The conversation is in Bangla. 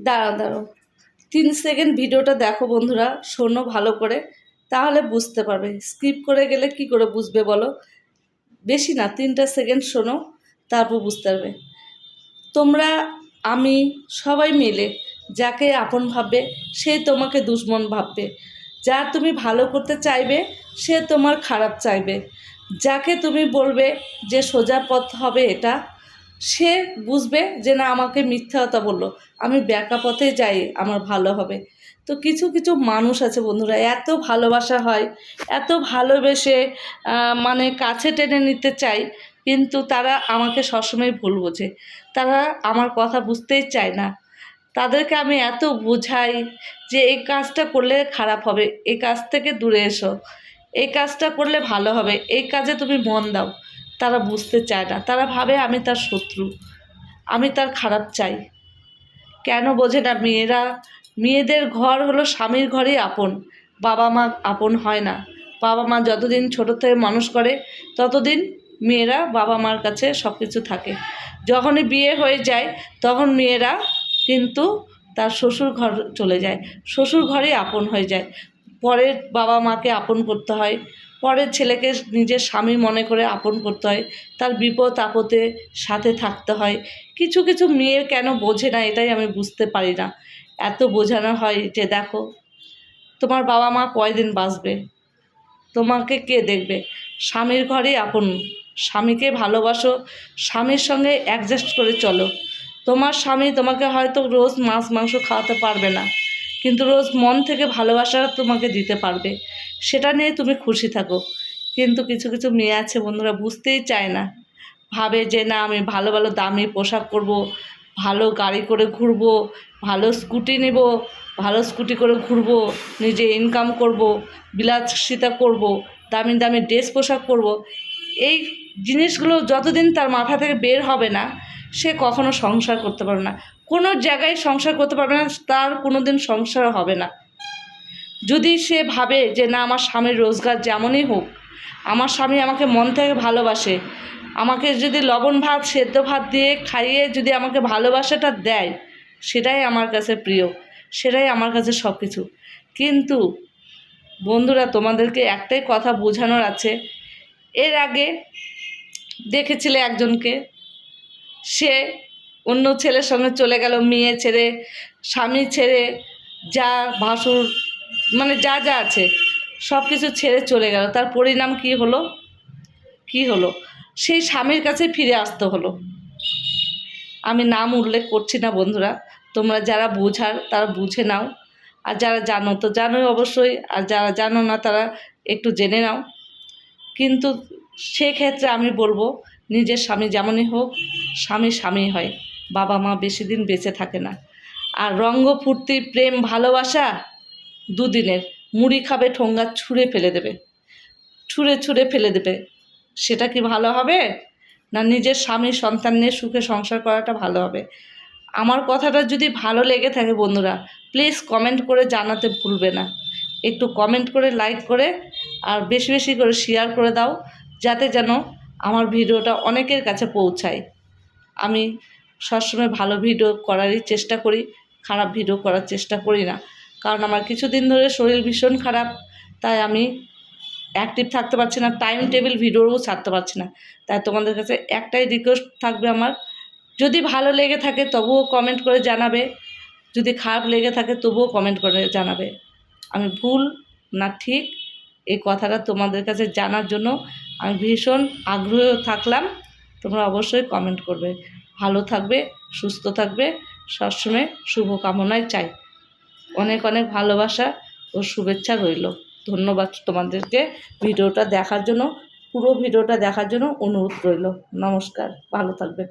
দাঁড়াও দাঁড়াও, 3 সেকেন্ড ভিডিওটা দেখো বন্ধুরা, শোনো ভালো করে, তাহলে বুঝতে পারবে। স্কিপ করে গেলে কি করে বুঝবে বলো? বেশি না, 3টা সেকেন্ড শোনো, তারপর বুঝতে পারবে। তোমরা, আমি, সবাই মিলে যাকে আপন ভাববে সে তোমাকে দুশমন ভাববে। যার তুমি ভালো করতে চাইবে সে তোমার খারাপ চাইবে। যাকে তুমি বলবে যে সোজা পথ হবে এটা, সে বুঝবে যে না, আমাকে মিথ্যা কথা বললো, আমি ব্যাকা পথে যাই, আমার ভালো হবে। তো কিছু কিছু মানুষ আছে বন্ধুরা, এত ভালোবাসা হয়, এত ভালোবেসে মানে কাছে টেনে নিতে চাই, কিন্তু তারা আমাকে সবসময় ভুল বোঝে। তারা আমার কথা বুঝতেই চায় না। তাদেরকে আমি এত বোঝাই যে এই কাজটা করলে খারাপ হবে, এই কাজ থেকে দূরে এসো, এই কাজটা করলে ভালো হবে, এই কাজে তুমি মন দাও। তারা বুঝতে চায় না, তারা ভাবে আমি তার শত্রু, আমি তার খারাপ চাই। কেন বোঝে না মেয়েরা? মেয়েদের ঘর হলো স্বামীর ঘরেই আপন, বাবা মা আপন হয় না। বাবা মা যতদিন ছোটো থেকে মানুষ করে ততদিন মেয়েরা বাবা মার কাছে সব কিছু থাকে। যখনই বিয়ে হয়ে যায় তখন মেয়েরা কিন্তু তার শ্বশুর ঘর চলে যায়, শ্বশুর ঘরেই আপন হয়ে যায়। পরের বাবা মাকে আপন করতে হয়, পরের ছেলেকে নিজের স্বামী মনে করে আপন করতে হয়, তার বিপদ আপদে সাথে থাকতে হয়। কিছু কিছু মেয়ে কেন বোঝে না, এটাই আমি বুঝতে পারি না। এত বোঝানো হয় যে দেখো, তোমার বাবা মা কয়দিন বাঁচবে, তোমাকে কে দেখবে? স্বামীর ঘরেই আপন, স্বামীকে ভালোবাসো, স্বামীর সঙ্গে অ্যাডজাস্ট করে চলো। তোমার স্বামী তোমাকে হয়তো রোজ মাছ মাংস খাওয়াতে পারবে না, কিন্তু রোজ মন থেকে ভালোবাসা তোমাকে দিতে পারবে, সেটা নিয়ে তুমি খুশি থাকো। কিন্তু কিছু কিছু মেয়ে আছে বন্ধুরা, বুঝতেই চায় না। ভাবে যে না, আমি ভালো ভালো দামি পোশাক পরবো, ভালো গাড়ি করে ঘুরবো, ভালো স্কুটি নেব, ভালো স্কুটি করে ঘুরবো, নিজে ইনকাম করব, বিলাসিতা করব, দামি দামি ড্রেস পোশাক পরবো। এই জিনিসগুলো যতদিন তার মাথা থেকে বের হবে না, সে কখনো সংসার করতে পারবে না, কোনো জায়গায় সংসার করতে পারবে না, তার কোনো দিন সংসার হবে না। যদি সে ভাবে যে না, আমার স্বামীর রোজগার যেমনই হোক, আমার স্বামী আমাকে মন থেকে ভালোবাসে, আমাকে যদি লবণ ভাত সেদ্ধ ভাত দিয়ে খাইয়ে যদি আমাকে ভালোবাসাটা দেয়, সেটাই আমার কাছে প্রিয়, সেটাই আমার কাছে সব কিছু। কিন্তু বন্ধুরা, তোমাদেরকে একটাই কথা বোঝানোর আছে। এর আগে দেখেছিলে একজনকে, সে অন্য ছেলের সঙ্গে চলে গেল, মেয়ে ছেড়ে, স্বামী ছেড়ে, যা ভাসুর মানে যা যা আছে সব কিছু ছেড়ে চলে গেল। তার পরিণাম কি হলো? কি হলো? সেই স্বামীর কাছে ফিরে আসতে হলো। আমি নাম উল্লেখ করছি না বন্ধুরা, তোমরা যারা বোঝার তারা বুঝে নাও, আর যারা জানো তো জানোই অবশ্যই, আর যারা জানো না তারা একটু জেনে নাও। কিন্তু সেক্ষেত্রে আমি বলবো, নিজের স্বামী যেমনই হোক, স্বামী স্বামী হয়, বাবা মা বেশি দিন বেঁচে থাকে না। আর রঙ্গ ফুর্তি প্রেম ভালোবাসা দুদিনের, মুড়ি খাবে ঠোঙ্গা ছুঁড়ে ফেলে দেবে, ছুঁড়ে ছুঁড়ে ফেলে দেবে। সেটা কি ভালো হবে? না নিজের স্বামী সন্তান নিয়ে সুখে সংসার করাটা ভালো হবে? আমার কথাটা যদি ভালো লেগে থাকে বন্ধুরা, প্লিজ কমেন্ট করে জানাতে ভুলবে না। একটু কমেন্ট করে, লাইক করে, আর বেশি বেশি করে শেয়ার করে দাও, যাতে যেন আমার ভিডিওটা অনেকের কাছে পৌঁছায়। আমি সবসময় ভালো ভিডিও করারই চেষ্টা করি, খারাপ ভিডিও করার চেষ্টা করি না। কারণ আমার কিছুদিন ধরে শরীর ভীষণ খারাপ, তাই আমি অ্যাক্টিভ থাকতে পারছি না, টাইম টেবিল ভিডিওও ছাড়তে পারছি না। তাই তোমাদের কাছে একটাই রিকোয়েস্ট থাকবে আমার, যদি ভালো লেগে থাকে তবুও কমেন্ট করে জানাবে, যদি খারাপ লেগে থাকে তবুও কমেন্ট করে জানাবে। আমি ভুল না ঠিক এই কথাটা তোমাদের কাছে জানার জন্য আমি ভীষণ আগ্রহ থাকলাম। তোমরা অবশ্যই কমেন্ট করবে। ভালো থাকবে, সুস্থ থাকবে, সবসময় শুভকামনাই চাই। অনেক অনেক ভালোবাসা ও শুভেচ্ছা রইল। ধন্যবাদ তোমাদেরকে ভিডিওটা দেখার জন্য, পুরো ভিডিওটা দেখার জন্য অনুরোধ রইল। নমস্কার, ভালো থাকবে।